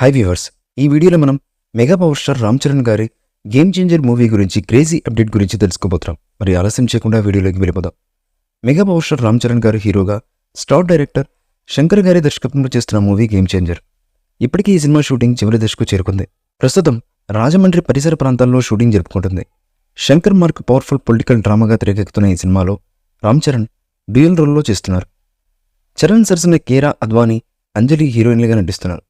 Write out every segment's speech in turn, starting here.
Hi viewers, ఈ వీడియోలో మనం mega power star Ram Charan గారి గేమ్ చేంజర్ మూవీ గురించి క్రేజీ అప్డేట్ గురించి తెలుసుకోబోతున్నాం. మరి ఆలస్యం చేయకుండా వీడియోలోకి వెళ్ళిపోదాం. Mega power star Ram Charan గారు హీరోగా, స్టార్ డైరెక్టర్ శంకర్ గారి దర్శకత్వంలో చేస్తున్న మూవీ గేమ్ చేంజర్. ఇప్పటికీ ఈ సినిమా షూటింగ్ చివరి దశకు చేరుకుంది. ప్రస్తుతం రాజమండ్రి పరిసర ప్రాంతాల్లో షూటింగ్ జరుపుకుంటుంది. శంకర్ మార్క్ పవర్ఫుల్ పొలిటికల్ డ్రామాగా తెరకెక్కుతున్న ఈ సినిమాలో రామ్ చరణ్ డ్యూయల్ రోల్లో చేస్తున్నారు. చరణ్ సరసన కేరా అద్వానీ, అంజలి హీరోయిన్లుగా నటిస్తున్నారు.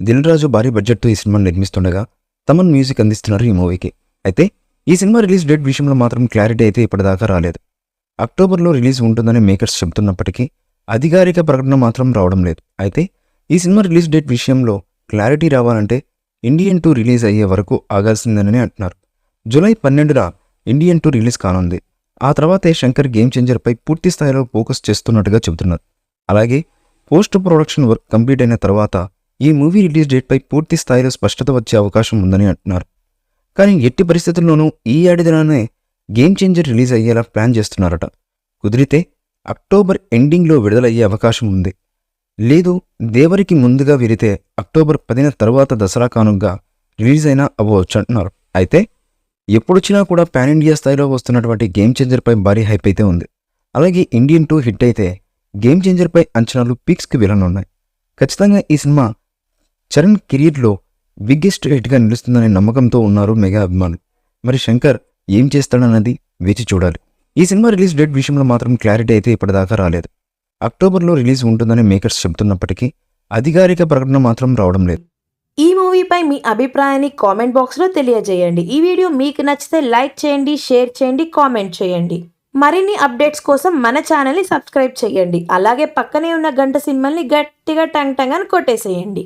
దిల్ రాజు భారీ బడ్జెట్తో ఈ సినిమాను నిర్మిస్తుండగా తమన్ మ్యూజిక్ అందిస్తున్నారు ఈ మూవీకి. అయితే ఈ సినిమా రిలీజ్ డేట్ విషయంలో మాత్రం క్లారిటీ అయితే ఇప్పటిదాకా రాలేదు. అక్టోబర్లో రిలీజ్ ఉంటుందని మేకర్స్ చెబుతున్నప్పటికీ అధికారిక ప్రకటన మాత్రం రావడం లేదు. అయితే ఈ సినిమా రిలీజ్ డేట్ విషయంలో క్లారిటీ రావాలంటే ఇండియన్ 2 రిలీజ్ అయ్యే వరకు ఆగాల్సిందని అంటున్నారు. జూలై 12న ఇండియన్ 2 రిలీజ్ కానుంది. ఆ తర్వాతే శంకర్ గేమ్ చేంజర్పై పూర్తి స్థాయిలో ఫోకస్ చేస్తున్నట్టుగా చెబుతున్నారు. అలాగే పోస్ట్ ప్రొడక్షన్ వర్క్ కంప్లీట్ అయిన తర్వాత ఈ మూవీ రిలీజ్ డేట్పై పూర్తి స్థాయిలో స్పష్టత వచ్చే అవకాశం ఉందని అంటున్నారు. కానీ ఎట్టి పరిస్థితుల్లోనూ ఈ ఏడాది దినానే గేమ్ చేంజర్ రిలీజ్ అయ్యేలా ప్లాన్ చేస్తున్నారట. కుదిరితే అక్టోబర్ ఎండింగ్లో విడుదలయ్యే అవకాశం ఉంది. లేదు దేవరికి ముందుగా విరితే అక్టోబర్ 10న తర్వాత దసరా కానుగ్గా రిలీజ్ అయినా అవ్వచ్చు అంటున్నారు. అయితే ఎప్పుడొచ్చినా కూడా పాన్ ఇండియా స్థాయిలో వస్తున్నటువంటి గేమ్ చేంజర్పై భారీ హైప్ అయితే ఉంది. అలాగే ఇండియన్ 2 హిట్ అయితే గేమ్ చేంజర్పై అంచనాలు పీక్స్కి వెళ్ళనున్నాయి. ఖచ్చితంగా ఈ సినిమా చరణ్ కెరీర్లో బిగ్గెస్ట్ హిట్గా నిలుస్తుందనే నమ్మకంతో ఉన్నారు మెగా అభిమానులు. మరి శంకర్ ఏం చేస్తాడన్నది వేచి చూడాలి. ఈ సినిమా రిలీజ్ డేట్ విషయంలో మాత్రం క్లారిటీ అయితే ఇప్పటిదాకా రాలేదు. అక్టోబర్లో రిలీజ్ ఉంటుందని మేకర్స్ చెబుతున్నప్పటికీ అధికారిక ప్రకటన మాత్రం రావడం లేదు. ఈ మూవీపై మీ అభిప్రాయాన్ని కామెంట్ బాక్స్లో తెలియజేయండి. ఈ వీడియో మీకు నచ్చితే లైక్ చేయండి, షేర్ చేయండి, కామెంట్ చేయండి. మరిన్ని అప్డేట్స్ కోసం మన ఛానల్ని సబ్స్క్రైబ్ చేయండి. అలాగే పక్కనే ఉన్న గంట సింబల్ని గట్టిగా టంగ్ టంగ్ అని కొట్టేసేయండి.